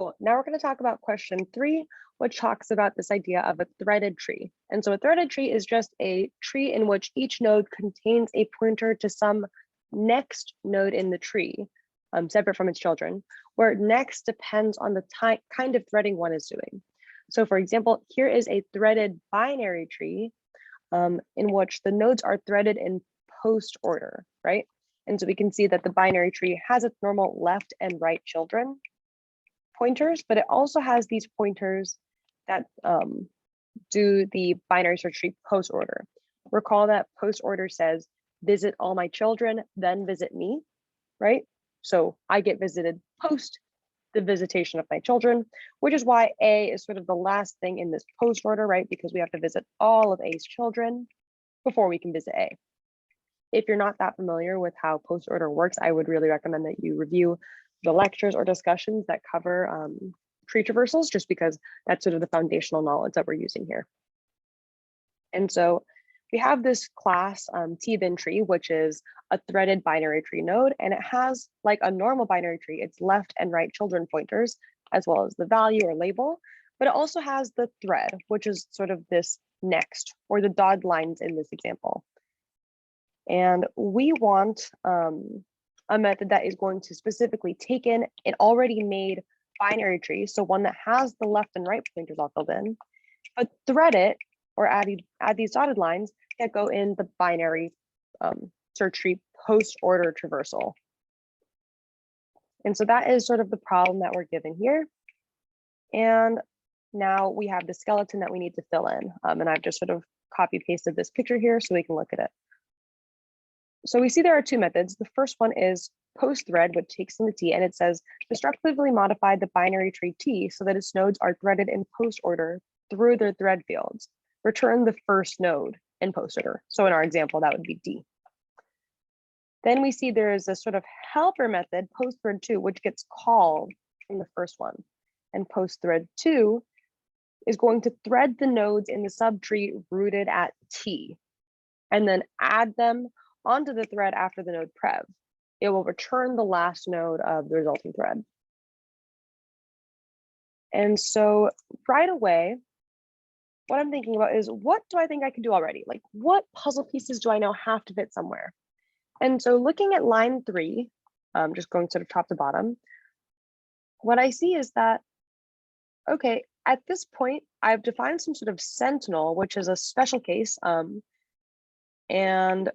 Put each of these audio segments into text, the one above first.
Cool. Now we're going to talk about question 3, which talks about this idea of a threaded tree. And so a threaded tree is just a tree in which each node contains a pointer to some next node in the tree, separate from its children, where next depends on the kind of threading one is doing. So for example, here is a threaded binary tree in which the nodes are threaded in post order, right? And so we can see that the binary tree has its normal left and right children pointers, but it also has these pointers that do the binary search tree post order. Recall that post order says, visit all my children, then visit me, right? So I get visited post the visitation of my children, which is why A is sort of the last thing in this post order, right? Because we have to visit all of A's children before we can visit A. If you're not that familiar with how post order works, I would really recommend that you review the lectures or discussions that cover tree traversals, just because that's sort of the foundational knowledge that we're using here. And so we have this class t-bin tree, which is a threaded binary tree node, and it has, like a normal binary tree, its left and right children pointers, as well as the value or label, but it also has the thread, which is sort of this next, or the dotted lines in this example. And we want a method that is going to specifically take in an already made binary tree, so one that has the left and right pointers all filled in, but thread it or add these dotted lines that go in the binary search tree post order traversal. And so that is sort of the problem that we're given here. And now we have the skeleton that we need to fill in. And I've just sort of copy pasted this picture here so we can look at it. So we see there are two methods. The first one is post thread, which takes in the T, and it says destructively modify the binary tree T so that its nodes are threaded in post order through their thread fields. Return the first node in post order. So in our example, that would be D. Then we see there is a sort of helper method, post thread 2, which gets called from the first one. And post thread 2 is going to thread the nodes in the subtree rooted at T, and then add them onto the thread after the node prev. It will return the last node of the resulting thread. And so right away, what I'm thinking about is, what do I think I can do already? Like, what puzzle pieces do I know have to fit somewhere? And so looking at line 3, just going sort of top to bottom, what I see is that, okay, at this point, I've defined some sort of sentinel, which is a special case, and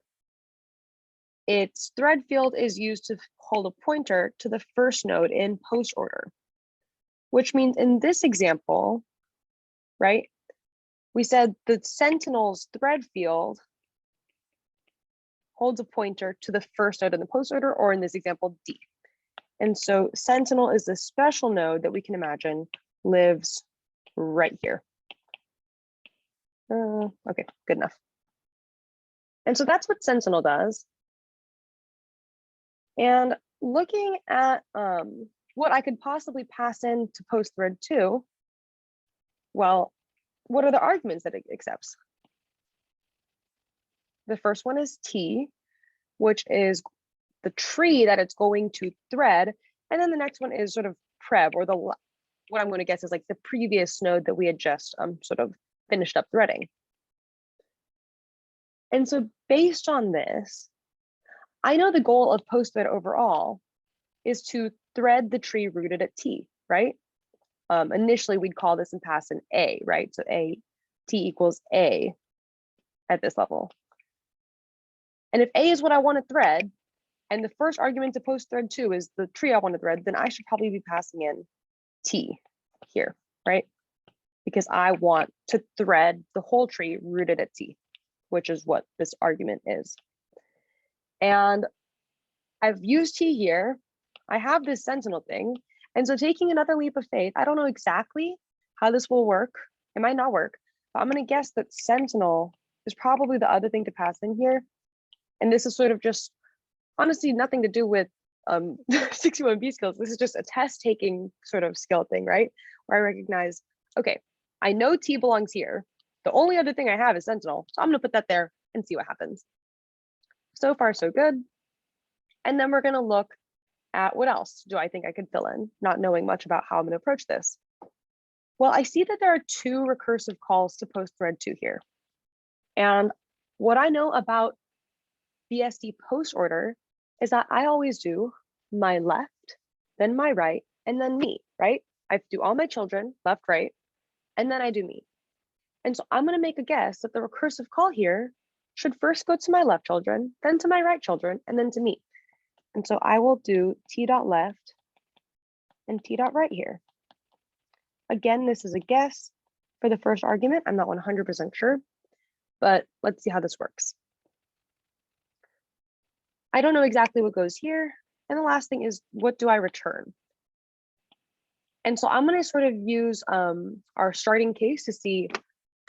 its thread field is used to hold a pointer to the first node in post order, which means in this example, right, we said the sentinel's thread field holds a pointer to the first node in the post order, or in this example, D. And so sentinel is the special node that we can imagine lives right here. Okay, good enough. And so that's what sentinel does. And looking at what I could possibly pass in to post thread 2, well, what are the arguments that it accepts? The first one is T, which is the tree that it's going to thread. And then the next one is sort of prev, or what I'm going to guess is like the previous node that we had just sort of finished up threading. And so based on this, I know the goal of post thread overall is to thread the tree rooted at T, right? Initially, we'd call this and pass an A, right? So T equals A at this level. And if A is what I want to thread, and the first argument to post thread 2 is the tree I want to thread, then I should probably be passing in T here, right? Because I want to thread the whole tree rooted at T, which is what this argument is. And I've used T here. I have this sentinel thing. And so taking another leap of faith, I don't know exactly how this will work. It might not work, but I'm going to guess that sentinel is probably the other thing to pass in here. And this is sort of just, honestly, nothing to do with 61B skills. This is just a test taking sort of skill thing, right? Where I recognize, okay, I know T belongs here. The only other thing I have is sentinel. So I'm going to put that there and see what happens. So far, so good. And then we're going to look at what else do I think I could fill in, not knowing much about how I'm going to approach this. Well, I see that there are two recursive calls to post thread 2 here. And what I know about BSD post order is that I always do my left, then my right, and then me, right? I do all my children, left, right, and then I do me. And so I'm going to make a guess that the recursive call here should first go to my left children, then to my right children, and then to me. And so I will do t.left and t.right here. Again, this is a guess for the first argument. I'm not 100% sure, but let's see how this works. I don't know exactly what goes here. And the last thing is, what do I return? And so I'm going to sort of use our starting case to see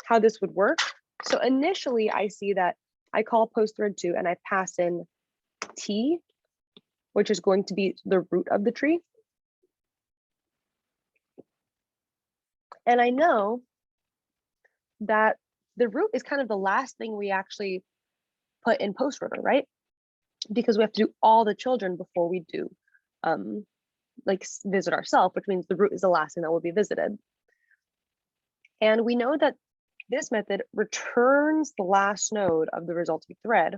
how this would work. So initially, I see that I call post thread 2 and I pass in t, which is going to be the root of the tree. And I know that the root is kind of the last thing we actually put in post order, right? Because we have to do all the children before we do like visit ourselves, which means the root is the last thing that will be visited. And we know that this method returns the last node of the resulting thread,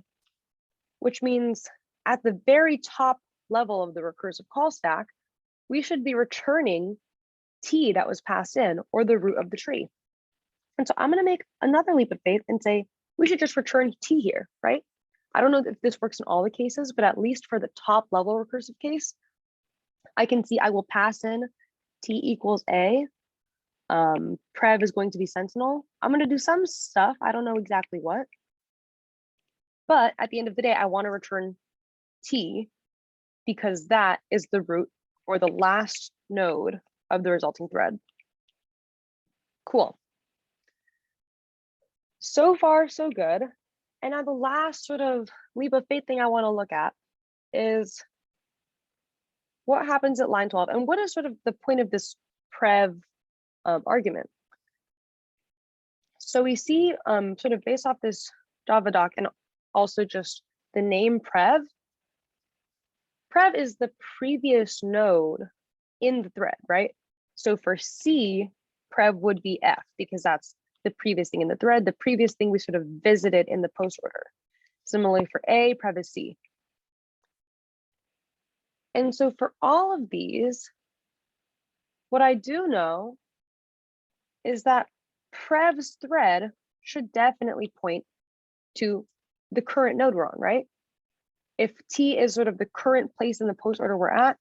which means at the very top level of the recursive call stack, we should be returning t that was passed in, or the root of the tree. And so I'm going to make another leap of faith and say we should just return t here, right? I don't know if this works in all the cases, but at least for the top level recursive case, I can see I will pass in t equals a. Prev is going to be sentinel. I'm going to do some stuff. I don't know exactly what. But at the end of the day, I want to return t because that is the root or the last node of the resulting thread. Cool. So far, so good. And now the last sort of leap of faith thing I want to look at is what happens at line 12 and what is sort of the point of this prev argument. So we see sort of based off this Java doc and also just the name prev. Prev is the previous node in the thread, right? So for C, prev would be F because that's the previous thing in the thread, the previous thing we sort of visited in the post order. Similarly for A, prev is C. And so for all of these, what I do know is that prev's thread should definitely point to the current node we're on, right? If T is sort of the current place in the post order we're at,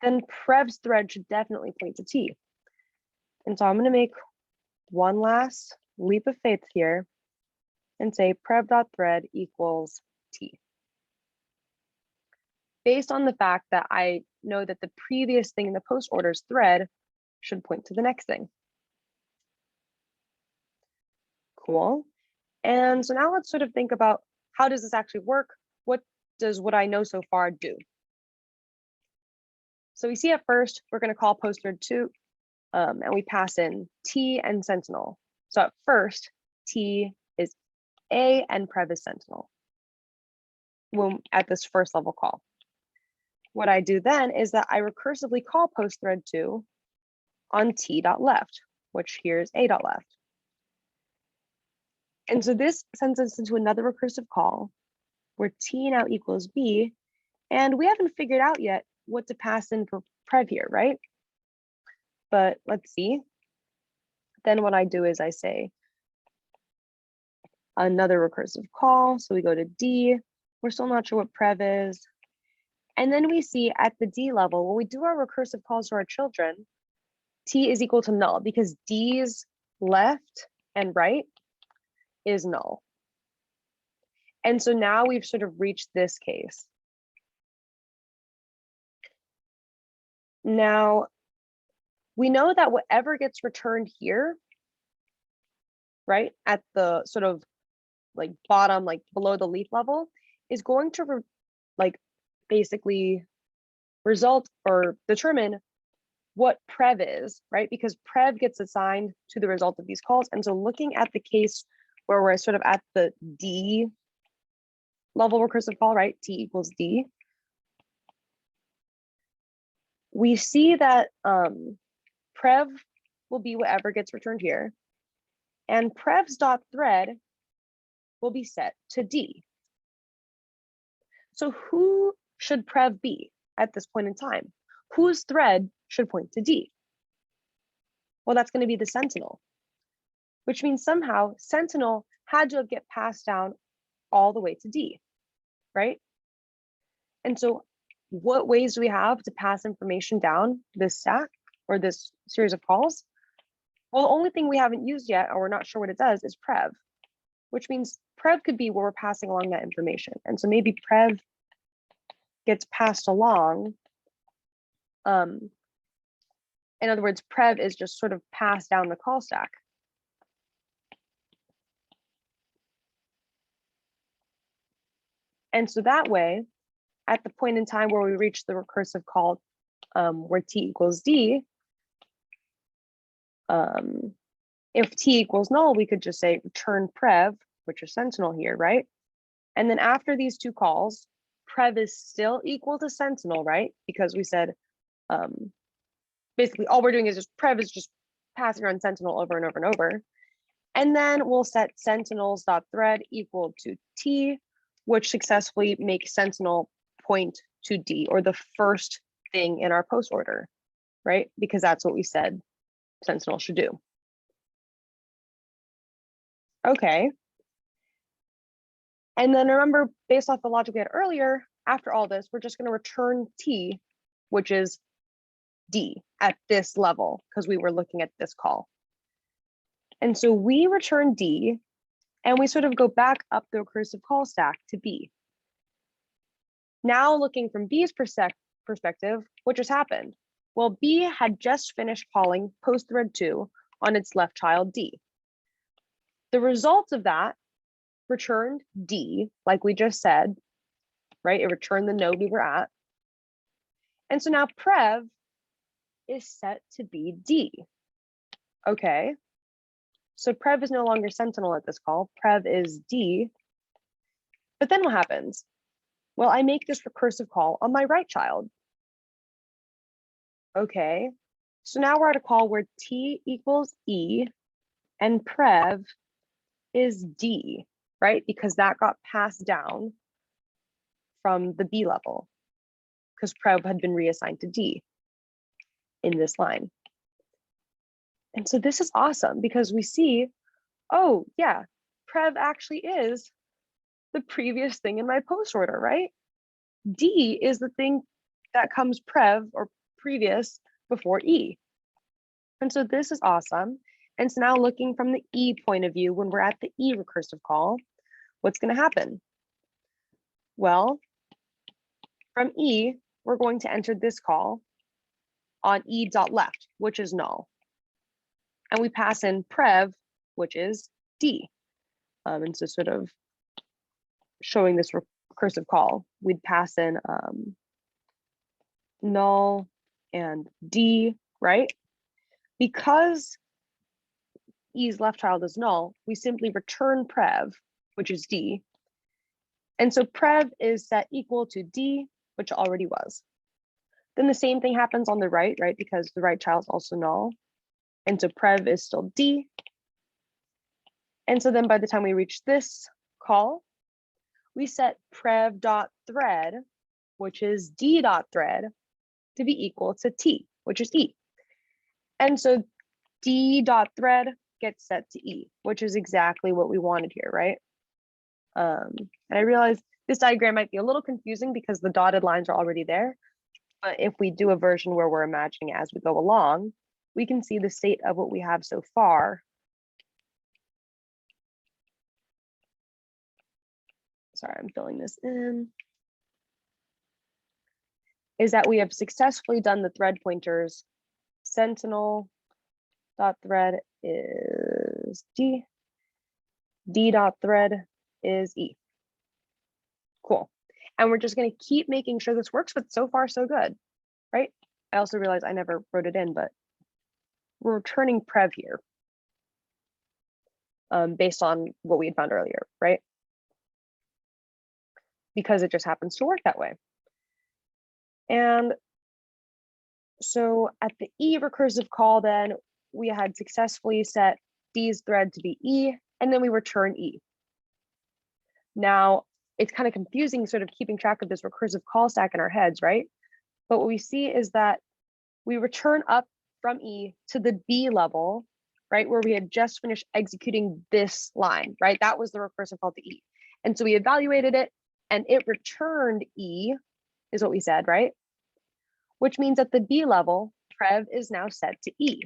then prev's thread should definitely point to T. And so I'm going to make one last leap of faith here and say prev.thread equals T. Based on the fact that I know that the previous thing in the post order's thread should point to the next thing. Cool. And so now let's sort of think about how does this actually work? What does what I know so far do? So we see at first, we're going to call post thread 2 and we pass in T and sentinel. So at first, T is A and prev is sentinel when at this first level call. What I do then is that I recursively call post thread 2 on t.left, which here is a.left. And so this sends us into another recursive call where t now equals b, and we haven't figured out yet what to pass in for prev here, right? But let's see. Then what I do is I say another recursive call. So we go to D. We're still not sure what prev is. And then we see at the D level, when we do our recursive calls to our children, T is equal to null because D's left and right is null. And so now we've sort of reached this case. Now, we know that whatever gets returned here, right, at the sort of like bottom, like below the leaf level, is going to basically result or determine what prev is, right? Because prev gets assigned to the result of these calls. And so looking at the case where we're sort of at the D level recursive call, right? T equals D. we see that prev will be whatever gets returned here, and prevs.thread will be set to D. So who should prev be at this point in time? Whose thread should point to D? Well, that's going to be the sentinel, which means somehow sentinel had to get passed down all the way to D, right? And so what ways do we have to pass information down this stack or this series of calls? Well, the only thing we haven't used yet, or we're not sure what it does, is prev, which means prev could be where we're passing along that information. And so maybe prev gets passed along. In other words, prev is just sort of passed down the call stack. And so that way, at the point in time where we reach the recursive call where t equals D, if t equals null, we could just say return prev, which is sentinel here, right? And then after these two calls, prev is still equal to sentinel, right? Because we said, basically all we're doing is just prev is just passing around sentinel over and over and over. And then we'll set sentinels.thread equal to t, which successfully makes sentinel point to D, or the first thing in our post order, right? Because that's what we said sentinel should do. Okay. And then remember, based off the logic we had earlier, after all this, we're just going to return T, which is D at this level, because we were looking at this call. And so we return D, and we sort of go back up the recursive call stack to B. Now looking from B's perspective, what just happened? Well, B had just finished calling post thread 2 on its left child D. The result of that returned D, like we just said, right? It returned the node we were at. And so now prev is set to be D. Okay. So prev is no longer sentinel at this call. Prev is D. But then what happens? Well, I make this recursive call on my right child. Okay. So now we're at a call where T equals E and prev is D, right? Because that got passed down from the B level because prev had been reassigned to D in this line. And so this is awesome because we see, oh yeah, prev actually is the previous thing in my post order, right? D is the thing that comes prev or previous before E. And so this is awesome. And so now looking from the E point of view, when we're at the E recursive call, what's going to happen? Well, from E, we're going to enter this call on E.left, which is null. And we pass in prev, which is D. And so sort of showing this recursive call, we'd pass in null and D, right? Because E's left child is null, we simply return prev, which is D. And so prev is set equal to D, which already was. Then the same thing happens on the right, right? Because the right child is also null. And so prev is still D. And so then by the time we reach this call, we set prev.thread, which is D.thread, to be equal to T, which is E. And so D.thread gets set to E, which is exactly what we wanted here, right? And I realize this diagram might be a little confusing because the dotted lines are already there. But if we do a version where we're imagining as we go along, we can see the state of what we have so far. Sorry, I'm filling this in. Is that we have successfully done the thread pointers. Sentinel.thread is D. D.thread is E. Cool. And we're just going to keep making sure this works, but so far so good, right? I also realized I never wrote it in, but we're returning prev here based on what we had found earlier, right? Because it just happens to work that way. And So at the E recursive call, then we had successfully set D's thread to be E, and then we return E. Now, it's kind of confusing sort of keeping track of this recursive call stack in our heads, right? But what we see is that we return up from E to the B level, right, where we had just finished executing this line, right? That was the recursive call to E. And so we evaluated it, and it returned E, is what we said, right? Which means at the B level, prev is now set to E.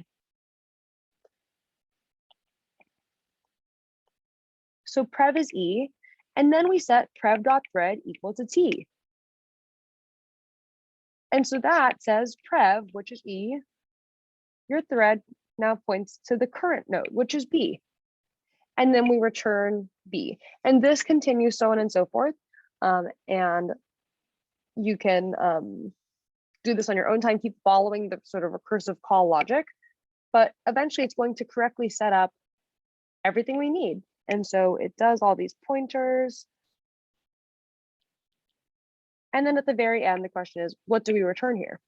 So prev is E, and then we set prev.thread equal to T. And so that says prev, which is E, your thread now points to the current node, which is B. And then we return B. And this continues so on and so forth. And you can do this on your own time, keep following the sort of recursive call logic, but eventually it's going to correctly set up everything we need. And so it does all these pointers. And then at the very end, the question is, what do we return here?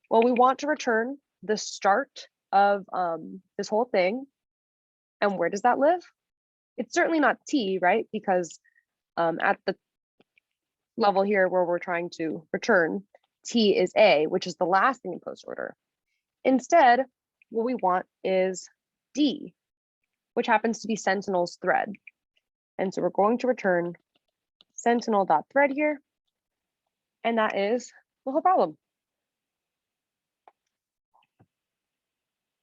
Well, we want to return the start of this whole thing. And where does that live? It's certainly not T, right? Because at the level here where we're trying to return, T is A, which is the last thing in post order. Instead, what we want is D, which happens to be Sentinel's thread. And so we're going to return sentinel.thread here. And that is the whole problem.